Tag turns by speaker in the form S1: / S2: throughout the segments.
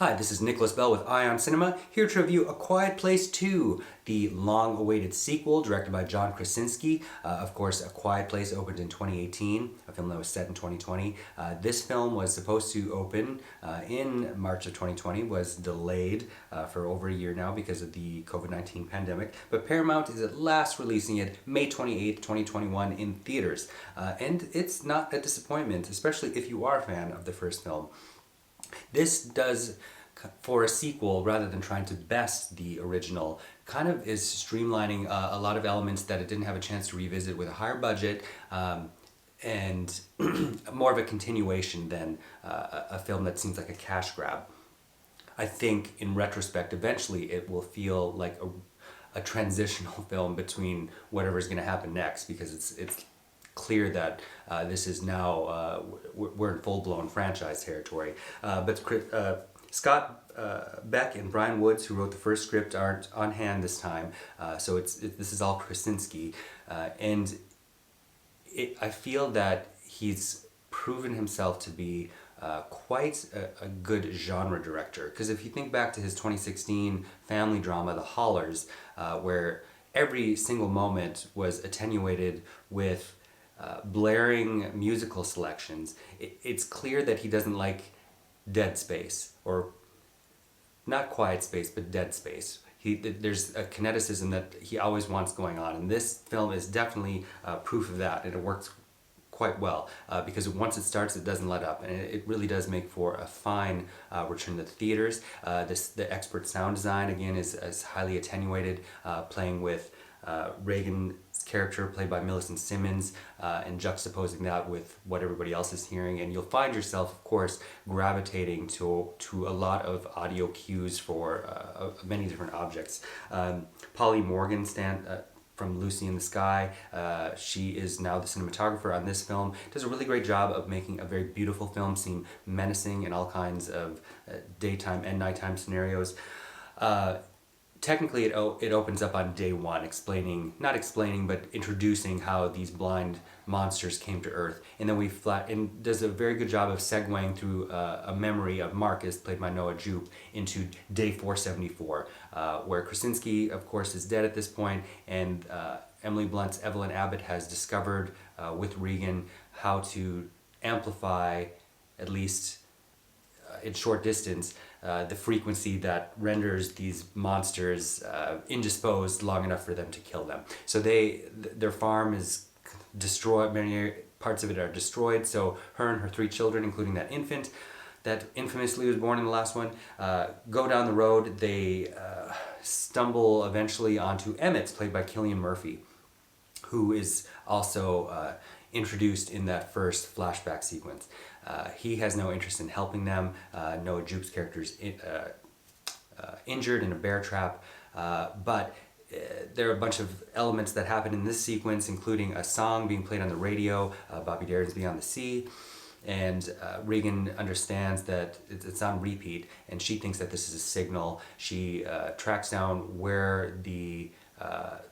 S1: Hi, this is Nicholas Bell with IONCINEMA, here to review A Quiet Place 2, the long-awaited sequel directed by John Krasinski. Of course, A Quiet Place opened in 2018, a film that was set in 2020. This film was supposed to open in March of 2020, was delayed for over a year now because of the COVID-19 pandemic, but Paramount is at last releasing it May 28th, 2021 in theaters. And it's not a disappointment, especially if you are a fan of the first film. This does, for a sequel, rather than trying to best the original, kind of is streamlining a lot of elements that it didn't have a chance to revisit with a higher budget, and more of a continuation than a film that seems like a cash grab. I think in retrospect, eventually it will feel like a transitional film between whatever's going to happen next, because it's clear that this is now, we're in full-blown franchise territory. But Scott Beck and Brian Woods, who wrote the first script, aren't on hand this time, so this is all Krasinski. And I feel that he's proven himself to be quite a good genre director. Because if you think back to his 2016 family drama, The Hollers, where every single moment was attenuated with blaring musical selections, it's clear that he doesn't like dead space, or not quiet space, but dead space. There's a kineticism that he always wants going on, and this film is definitely proof of that, and it works quite well, because once it starts, it doesn't let up, and it really does make for a fine return to the theaters. The expert sound design, again, is highly attenuated, playing with Reagan's character, played by Millicent Simmonds, and juxtaposing that with what everybody else is hearing, and you'll find yourself, of course, gravitating to a lot of audio cues for many different objects. Polly Morgan from Lucy in the Sky, she is now the cinematographer on this film, does a really great job of making a very beautiful film seem menacing in all kinds of daytime and nighttime scenarios. Technically, it opens up on day one, not explaining, but introducing how these blind monsters came to Earth, and then and does a very good job of segueing through a memory of Marcus, played by Noah Jupe, into day 474, where Krasinski, of course, is dead at this point, and Emily Blunt's Evelyn Abbott has discovered with Regan how to amplify, at least in short distance, the frequency that renders these monsters indisposed long enough for them to kill them. So their farm is destroyed, many parts of it are destroyed, so her and her 3 children, including that infant that infamously was born in the last one, go down the road. They stumble eventually onto Emmett's, played by Cillian Murphy, who is also introduced in that first flashback sequence. He has no interest in helping them. Noah Jupe's character is injured in a bear trap, but there are a bunch of elements that happen in this sequence, including a song being played on the radio, Bobby Darin's Beyond the Sea, and Regan understands that it's on repeat, and she thinks that this is a signal. She tracks down where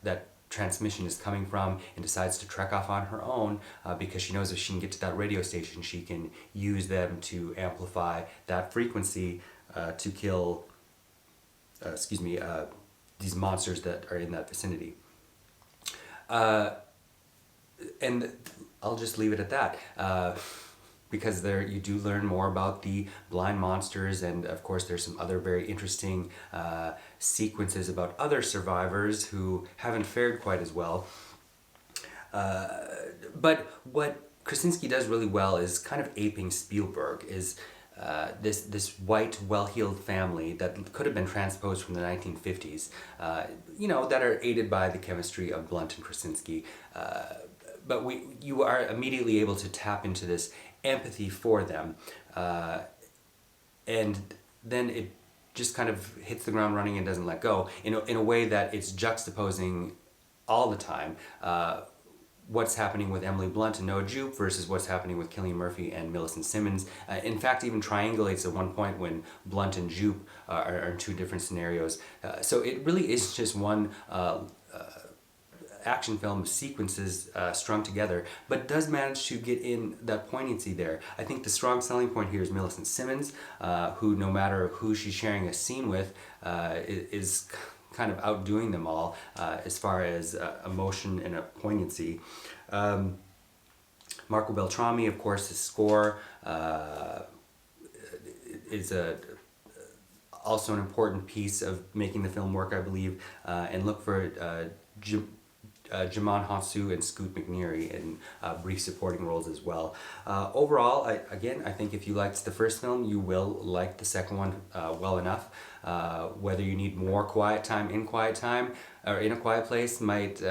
S1: that transmission is coming from, and decides to trek off on her own, because she knows if she can get to that radio station, she can use them to amplify that frequency to kill these monsters that are in that vicinity. And I'll just leave it at that, because there you do learn more about the blind monsters, and of course there's some other very interesting sequences about other survivors who haven't fared quite as well. But what Krasinski does really well is kind of aping Spielberg, is this white, well-heeled family that could have been transposed from the 1950s, that are aided by the chemistry of Blunt and Krasinski. But you are immediately able to tap into this empathy for them, and then it just kind of hits the ground running and doesn't let go, in a way that it's juxtaposing all the time what's happening with Emily Blunt and Noah Jupe versus what's happening with Cillian Murphy and Millicent Simmonds. In fact, even triangulates at one point when Blunt and Jupe are in 2 different scenarios. So it really is just one action film sequences strung together, but does manage to get in that poignancy there. I think the strong selling point here is Millicent Simmonds, who, no matter who she's sharing a scene with, is kind of outdoing them all as far as emotion and a poignancy. Marco Beltrami, of course, his score is also an important piece of making the film work, I believe. And look for Djimon, Hounsou, and Scoot McNeary in brief supporting roles as well. Overall, I think if you liked the first film, you will like the second one well enough. Whether you need more quiet time in A Quiet Place might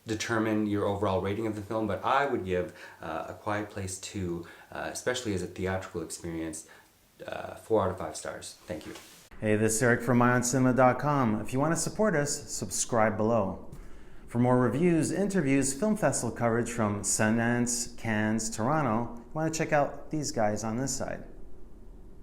S1: determine your overall rating of the film, but I would give A Quiet Place 2, especially as a theatrical experience, 4 out of 5 stars. Thank you.
S2: Hey, this is Eric from IONCINEMA.com. If you want to support us, subscribe below. For more reviews, interviews, film festival coverage from Sundance, Cannes, Toronto, you want to check out these guys on this side.